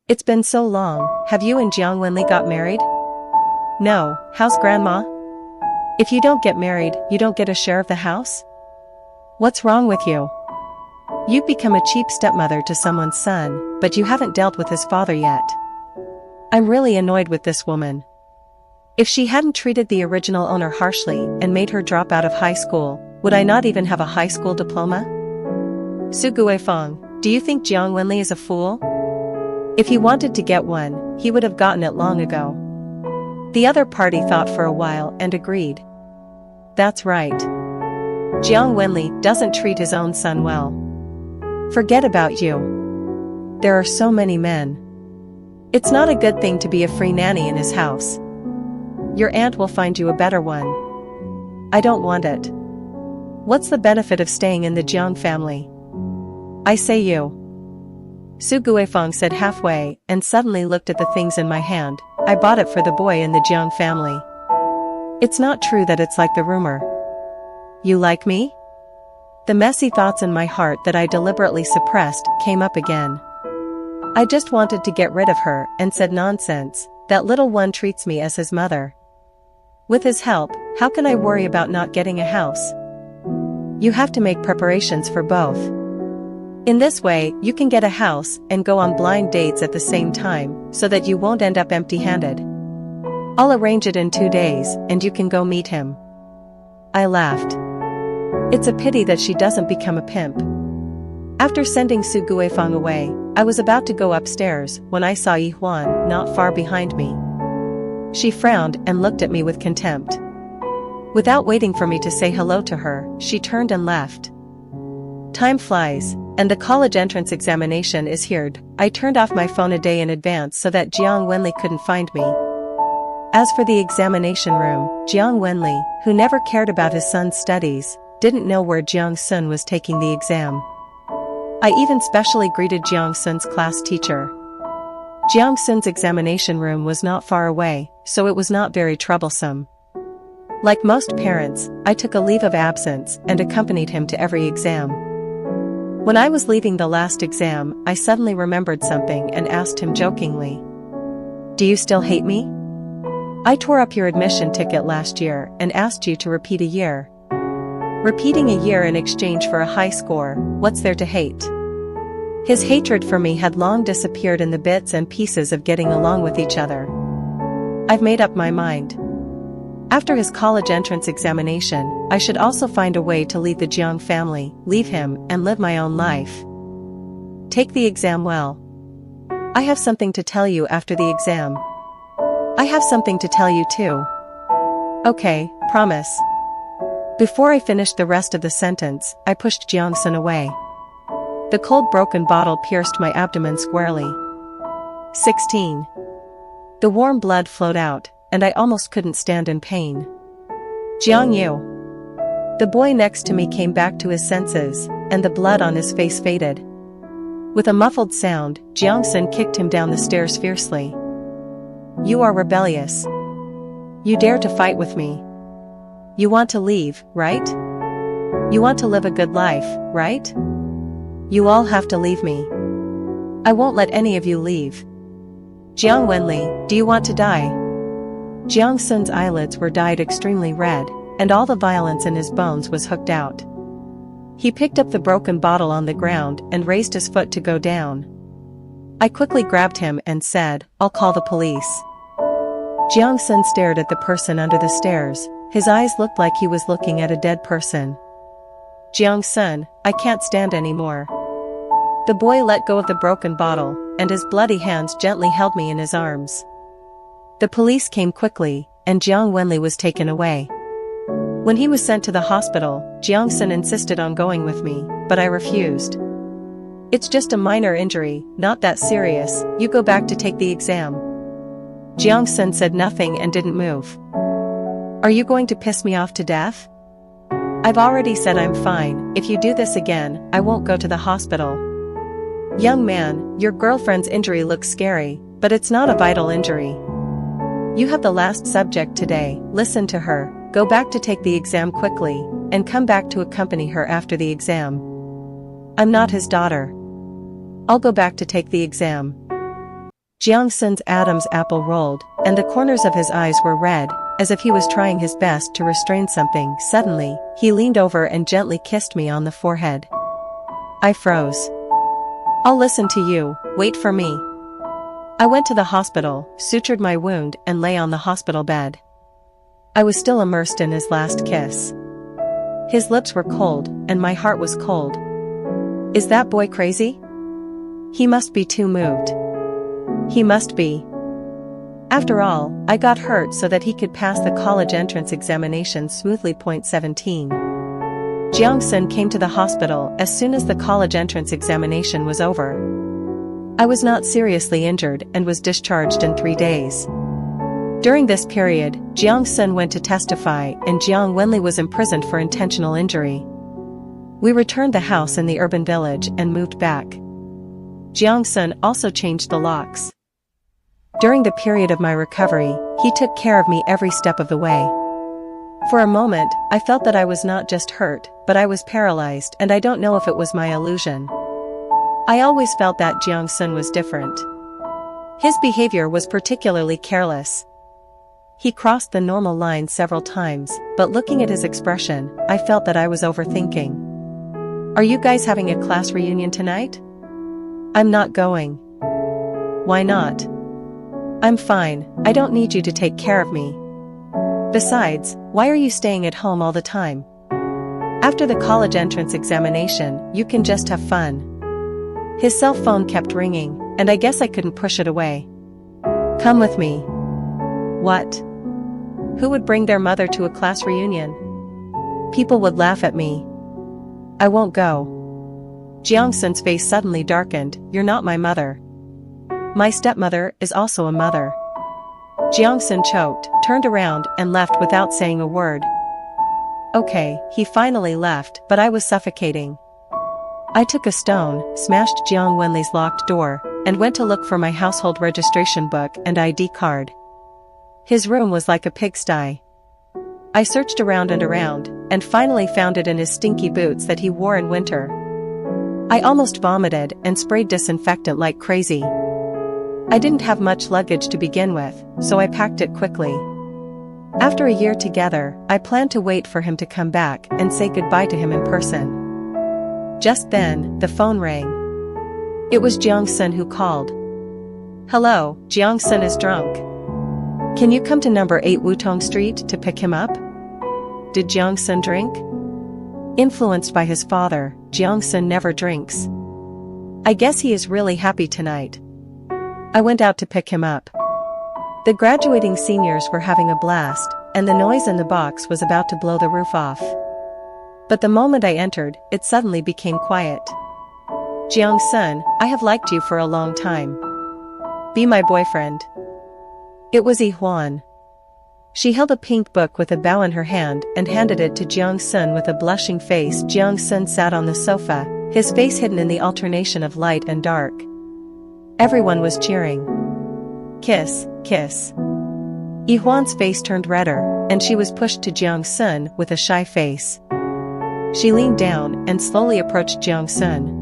It's been so long. Have you and Jiang Wenli got married? No. How's grandma? If you don't get married, you don't get a share of the house? What's wrong with you? You've become a cheap stepmother to someone's son, but you haven't dealt with his father yet. I'm really annoyed with this woman. If she hadn't treated the original owner harshly and made her drop out of high school, would I not even have a high school diploma? Su Guifeng, do you think Jiang Wenli is a fool? If he wanted to get one, he would have gotten it long ago. The other party thought for a while and agreed. That's right. Jiang Wenli doesn't treat his own son well. Forget about you. There are so many men. It's not a good thing to be a free nanny in his house. Your aunt will find you a better one. I don't want it. What's the benefit of staying in the Jiang family? I say you. Su Guifeng said halfway and suddenly looked at the things in my hand. I bought it for the boy in the Jiang family. It's not true that it's like the rumor. You like me? The messy thoughts in my heart that I deliberately suppressed came up again. I just wanted to get rid of her and said nonsense, that little one treats me as his mother. With his help, how can I worry about not getting a house? You have to make preparations for both. In this way, you can get a house and go on blind dates at the same time, so that you won't end up empty-handed. I'll arrange it in 2 days, and you can go meet him. I laughed. It's a pity that she doesn't become a pimp. After sending Su Guifeng away, I was about to go upstairs when I saw Yi Huan not far behind me. She frowned and looked at me with contempt. Without waiting for me to say hello to her, she turned and left. Time flies, and the college entrance examination is here. I turned off my phone a day in advance so that Jiang Wenli couldn't find me. As for the examination room, Jiang Wenli, who never cared about his son's studies, didn't know where Jiang Sun was taking the exam. I even specially greeted Jiang Sun's class teacher. Jiang Sun's examination room was not far away, so it was not very troublesome. Like most parents, I took a leave of absence and accompanied him to every exam. When I was leaving the last exam, I suddenly remembered something and asked him jokingly, "Do you still hate me? I tore up your admission ticket last year and asked you to repeat a year. Repeating a year in exchange for a high score, what's there to hate?" His hatred for me had long disappeared in the bits and pieces of getting along with each other. I've made up my mind. After his college entrance examination, I should also find a way to leave the Jiang family, leave him, and live my own life. Take the exam well. I have something to tell you after the exam. I have something to tell you too. Okay, promise. Before I finished the rest of the sentence, I pushed Jiang Sun away. The cold broken bottle pierced my abdomen squarely. 16. The warm blood flowed out, and I almost couldn't stand in pain. Jiang Yu. The boy next to me came back to his senses, and the blood on his face faded. With a muffled sound, Jiang Sun kicked him down the stairs fiercely. You are rebellious. You dare to fight with me. You want to leave, right? You want to live a good life, right? You all have to leave me. I won't let any of you leave. Jiang Wenli, do you want to die? Jiang Sun's eyelids were dyed extremely red, and all the violence in his bones was hooked out. He picked up the broken bottle on the ground and raised his foot to go down. I quickly grabbed him and said, "I'll call the police." Jiang Sun stared at the person under the stairs. His eyes looked like he was looking at a dead person. Jiang Sun, I can't stand anymore. The boy let go of the broken bottle, and his bloody hands gently held me in his arms. The police came quickly, and Jiang Wenli was taken away. When he was sent to the hospital, Jiang Sun insisted on going with me, but I refused. It's just a minor injury, not that serious, you go back to take the exam. Jiang Sun said nothing and didn't move. Are you going to piss me off to death? I've already said I'm fine. If you do this again, I won't go to the hospital. Young man, your girlfriend's injury looks scary, but it's not a vital injury. You have the last subject today, listen to her, go back to take the exam quickly, and come back to accompany her after the exam. I'm not his daughter. I'll go back to take the exam. Jiang Sun's Adam's apple rolled, and the corners of his eyes were red, as if he was trying his best to restrain something. Suddenly, he leaned over and gently kissed me on the forehead. I froze. I'll listen to you, wait for me. I went to the hospital, sutured my wound, and lay on the hospital bed. I was still immersed in his last kiss. His lips were cold, and my heart was cold. Is that boy crazy? He must be too moved. He must be. After all, I got hurt so that he could pass the college entrance examination smoothly. 17. Jiang Sun came to the hospital as soon as the college entrance examination was over. I was not seriously injured and was discharged in 3 days. During this period, Jiang Sun went to testify and Jiang Wenli was imprisoned for intentional injury. We returned the house in the urban village and moved back. Jiang Sun also changed the locks. During the period of my recovery, he took care of me every step of the way. For a moment, I felt that I was not just hurt, but I was paralyzed, and I don't know if it was my illusion. I always felt that Jiang Sun was different. His behavior was particularly careless. He crossed the normal line several times, but looking at his expression, I felt that I was overthinking. Are you guys having a class reunion tonight? I'm not going. Why not? I'm fine, I don't need you to take care of me. Besides, why are you staying at home all the time? After the college entrance examination, you can just have fun. His cell phone kept ringing, and I guess I couldn't push it away. Come with me. What? Who would bring their mother to a class reunion? People would laugh at me. I won't go. Jiang Sun's face suddenly darkened. You're not my mother. My stepmother is also a mother. Jiang Sun choked, turned around, and left without saying a word. Okay, he finally left, but I was suffocating. I took a stone, smashed Jiang Wenli's locked door, and went to look for my household registration book and ID card. His room was like a pigsty. I searched around, and finally found it in his stinky boots that he wore in winter. I almost vomited and sprayed disinfectant like crazy. I didn't have much luggage to begin with, so I packed it quickly. After a year together, I planned to wait for him to come back and say goodbye to him in person. Just then, the phone rang. It was Jiang Sun who called. Hello, Jiang Sun is drunk. Can you come to number 8 Wutong Street to pick him up? Did Jiang Sun drink? Influenced by his father, Jiang Sun never drinks. I guess he is really happy tonight. I went out to pick him up. The graduating seniors were having a blast, and the noise in the box was about to blow the roof off. But the moment I entered, it suddenly became quiet. Jiang Sun, I have liked you for a long time. Be my boyfriend. It was Yi Huan. She held a pink book with a bow in her hand and handed it to Jiang Sun with a blushing face. Jiang Sun sat on the sofa, his face hidden in the alternation of light and dark. Everyone was cheering. Kiss, kiss. Yi Huan's face turned redder, and she was pushed to Jiang Sun with a shy face. She leaned down and slowly approached Jiang Sun.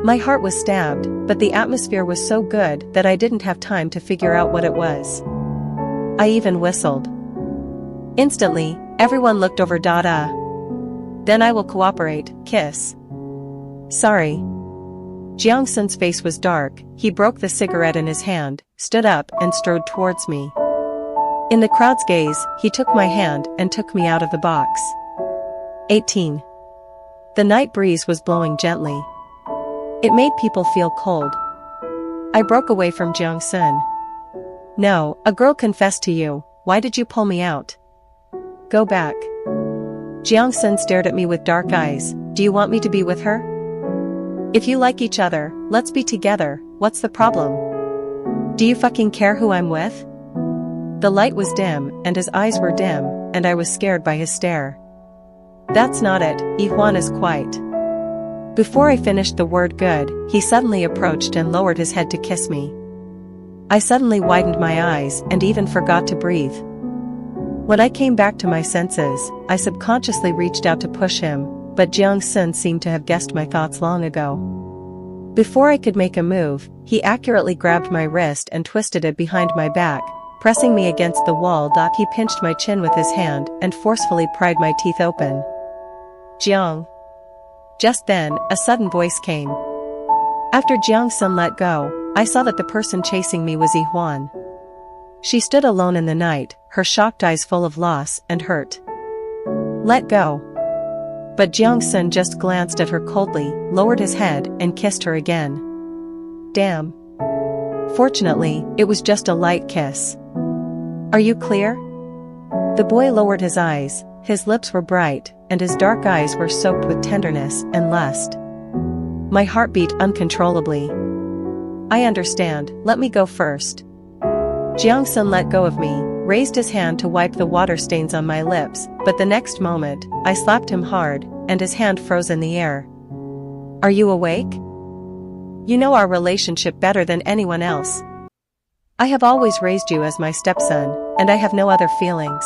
My heart was stabbed, but the atmosphere was so good that I didn't have time to figure out what it was. I even whistled. Instantly, everyone looked over. Then I will cooperate, kiss. Sorry. Jiang Sun's face was dark. He broke the cigarette in his hand, stood up and strode towards me. In the crowd's gaze, he took my hand and took me out of the box. 18. The night breeze was blowing gently. It made people feel cold. I broke away from Jiang Sun. No, a girl confessed to you. Why did you pull me out? Go back. Jiang Sun stared at me with dark eyes. Do you want me to be with her? If you like each other, let's be together. What's the problem? Do you fucking care who I'm with? The light was dim, and his eyes were dim, and I was scared by his stare. That's not it, Yi Huan is quite. Before I finished the word good, he suddenly approached and lowered his head to kiss me. I suddenly widened my eyes and even forgot to breathe. When I came back to my senses, I subconsciously reached out to push him, but Jiang Sun seemed to have guessed my thoughts long ago. Before I could make a move, he accurately grabbed my wrist and twisted it behind my back, pressing me against the wall. He pinched my chin with his hand and forcefully pried my teeth open. Jiang. Just then, a sudden voice came. After Jiang Sun let go, I saw that the person chasing me was Yi Huan. She stood alone in the night, her shocked eyes full of loss and hurt. Let go. But Jiang Sun just glanced at her coldly, lowered his head, and kissed her again. Damn. Fortunately, it was just a light kiss. Are you clear? The boy lowered his eyes, his lips were bright, and his dark eyes were soaked with tenderness and lust. My heart beat uncontrollably. I understand, let me go first. Jiang Sun let go of me, raised his hand to wipe the water stains on my lips, but the next moment, I slapped him hard, and his hand froze in the air. Are you awake? You know our relationship better than anyone else. I have always raised you as my stepson, and I have no other feelings.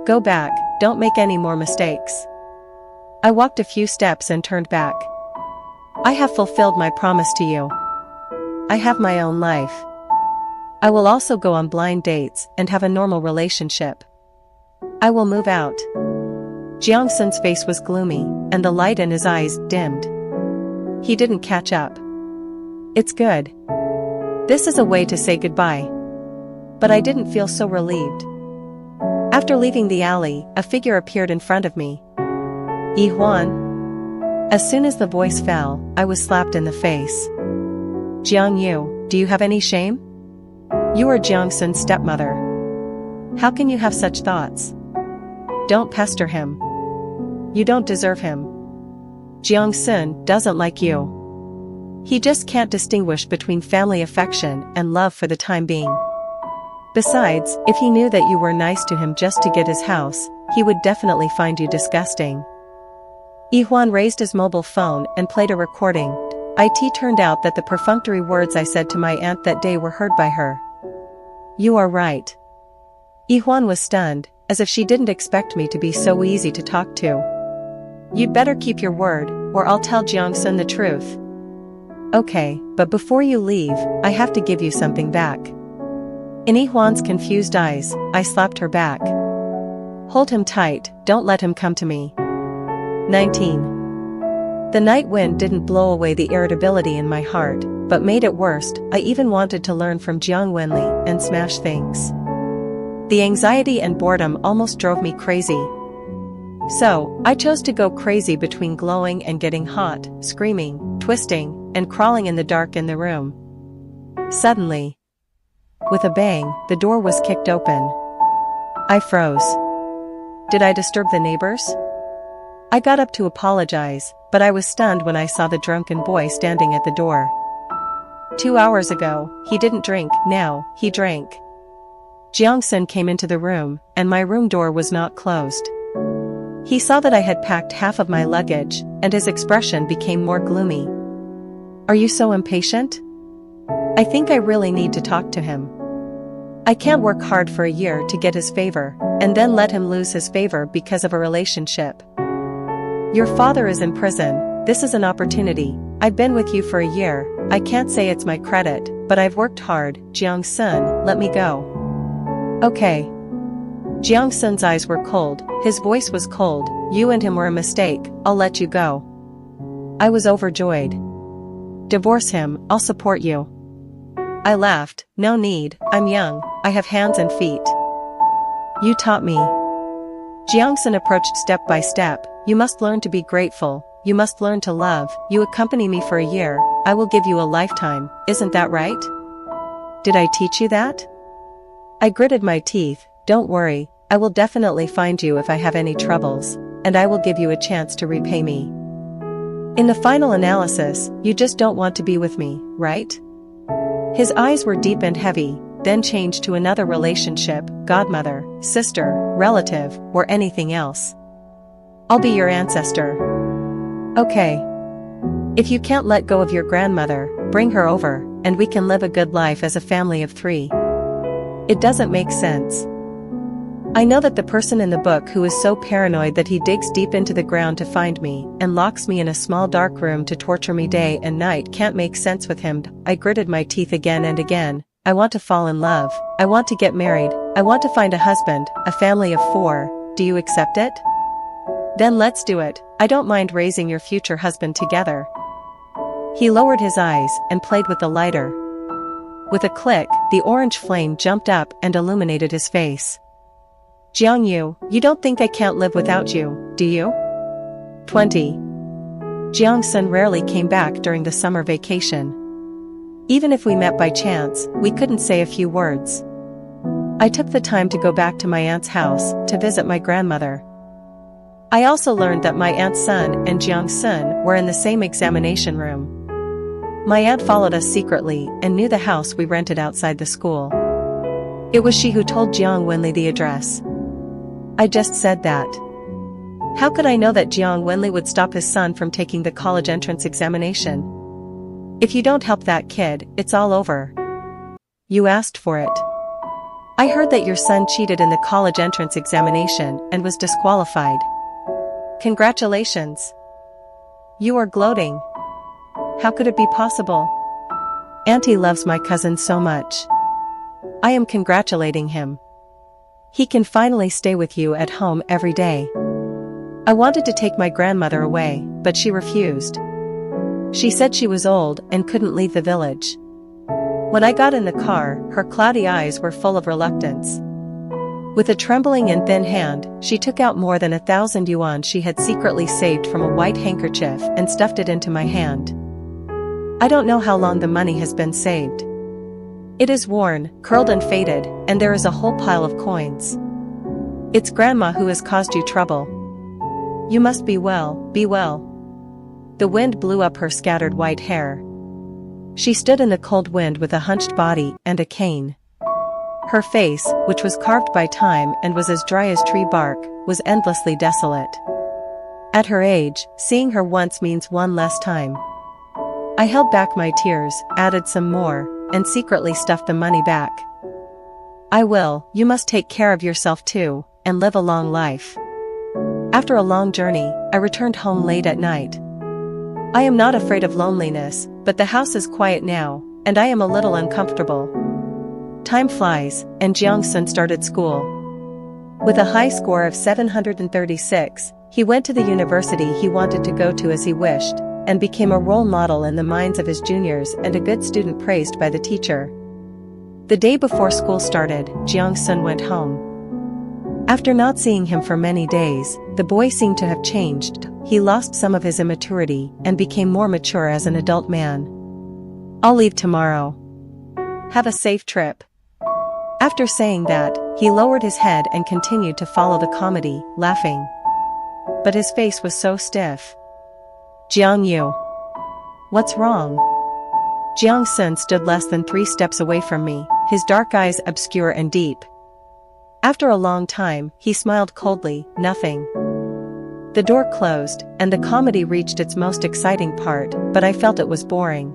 Go back, don't make any more mistakes. I walked a few steps and turned back. I have fulfilled my promise to you. I have my own life. I will also go on blind dates and have a normal relationship. I will move out. Jiang Sun's face was gloomy, and the light in his eyes dimmed. He didn't catch up. It's good. This is a way to say goodbye. But I didn't feel so relieved. After leaving the alley, a figure appeared in front of me. Yi Huan. As soon as the voice fell, I was slapped in the face. Jiang Yu, do you have any shame? You are Jiang Sun's stepmother. How can you have such thoughts? Don't pester him. You don't deserve him. Jiang Sun doesn't like you. He just can't distinguish between family affection and love for the time being. Besides, if he knew that you were nice to him just to get his house, he would definitely find you disgusting. Yi Huan raised his mobile phone and played a recording. It turned out that the perfunctory words I said to my aunt that day were heard by her. You are right. Yi Huan was stunned, as if she didn't expect me to be so easy to talk to. You'd better keep your word, or I'll tell Jiang Sun the truth. Okay, but before you leave, I have to give you something back. In Yi Huan's confused eyes, I slapped her back. Hold him tight, don't let him come to me. 19. The night wind didn't blow away the irritability in my heart, but made it worse. I even wanted to learn from Jiang Wenli and smash things. The anxiety and boredom almost drove me crazy. So, I chose to go crazy between glowing and getting hot, screaming, twisting, and crawling in the dark in the room. Suddenly, with a bang, the door was kicked open. I froze. Did I disturb the neighbors? I got up to apologize, but I was stunned when I saw the drunken boy standing at the door. 2 hours ago, he didn't drink, now, he drank. Jiang Sun came into the room, and my room door was not closed. He saw that I had packed half of my luggage, and his expression became more gloomy. Are you so impatient? I think I really need to talk to him. I can't work hard for a year to get his favor, and then let him lose his favor because of a relationship. Your father is in prison, this is an opportunity. I've been with you for a year, I can't say it's my credit, but I've worked hard. Jiang Sun, let me go. Okay. Jiang Sun's eyes were cold, his voice was cold. You and him were a mistake, I'll let you go. I was overjoyed. Divorce him, I'll support you. I laughed, no need, I'm young, I have hands and feet. You taught me. Jiang Sun approached step by step. You must learn to be grateful, you must learn to love. You accompany me for a year, I will give you a lifetime, isn't that right? Did I teach you that? I gritted my teeth. Don't worry, I will definitely find you if I have any troubles, and I will give you a chance to repay me. In the final analysis, you just don't want to be with me, right? His eyes were deep and heavy, then changed to another relationship, godmother, sister, relative, or anything else. I'll be your ancestor. Okay. If you can't let go of your grandmother, bring her over, and we can live a good life as a family of 3. It doesn't make sense. I know that the person in the book who is so paranoid that he digs deep into the ground to find me and locks me in a small dark room to torture me day and night can't make sense with him. I gritted my teeth again and again. I want to fall in love. I want to get married. I want to find a husband, a family of 4. Do you accept it? Then let's do it. I don't mind raising your future husband together. He lowered his eyes and played with the lighter. With a click, the orange flame jumped up and illuminated his face. Jiangyu, you don't think I can't live without you, do you? 20. Jiang Sun rarely came back during the summer vacation. Even if we met by chance, we couldn't say a few words. I took the time to go back to my aunt's house to visit my grandmother. I also learned that my aunt's son and Jiang Sun were in the same examination room. My aunt followed us secretly and knew the house we rented outside the school. It was she who told Jiang Wenli the address. I just said that. How could I know that Jiang Wenli would stop his son from taking the college entrance examination? If you don't help that kid, it's all over. You asked for it. I heard that your son cheated in the college entrance examination and was disqualified. Congratulations. You are gloating. How could it be possible? Auntie loves my cousin so much. I am congratulating him. He can finally stay with you at home every day. I wanted to take my grandmother away, but she refused. She said she was old and couldn't leave the village. When I got in the car, her cloudy eyes were full of reluctance. With a trembling and thin hand, she took out more than 1,000 yuan she had secretly saved from a white handkerchief and stuffed it into my hand. I don't know how long the money has been saved. It is worn, curled and faded, and there is a whole pile of coins. It's Grandma who has caused you trouble. You must be well, be well. The wind blew up her scattered white hair. She stood in the cold wind with a hunched body and a cane. Her face, which was carved by time and was as dry as tree bark, was endlessly desolate. At her age, seeing her once means one less time. I held back my tears, added some more, and secretly stuffed the money back. I will, you must take care of yourself too, and live a long life. After a long journey, I returned home late at night. I am not afraid of loneliness, but the house is quiet now, and I am a little uncomfortable. Time flies, and Jiang Sun started school. With a high score of 736, he went to the university he wanted to go to as he wished, and became a role model in the minds of his juniors and a good student praised by the teacher. The day before school started, Jiang Sun went home. After not seeing him for many days, the boy seemed to have changed. He lost some of his immaturity and became more mature as an adult man. I'll leave tomorrow. Have a safe trip. After saying that, he lowered his head and continued to follow the comedy, laughing. But his face was so stiff. Jiang Yu. What's wrong? Jiang Sun stood less than 3 steps away from me, his dark eyes obscure and deep. After a long time, he smiled coldly, nothing. The door closed, and the comedy reached its most exciting part, but I felt it was boring.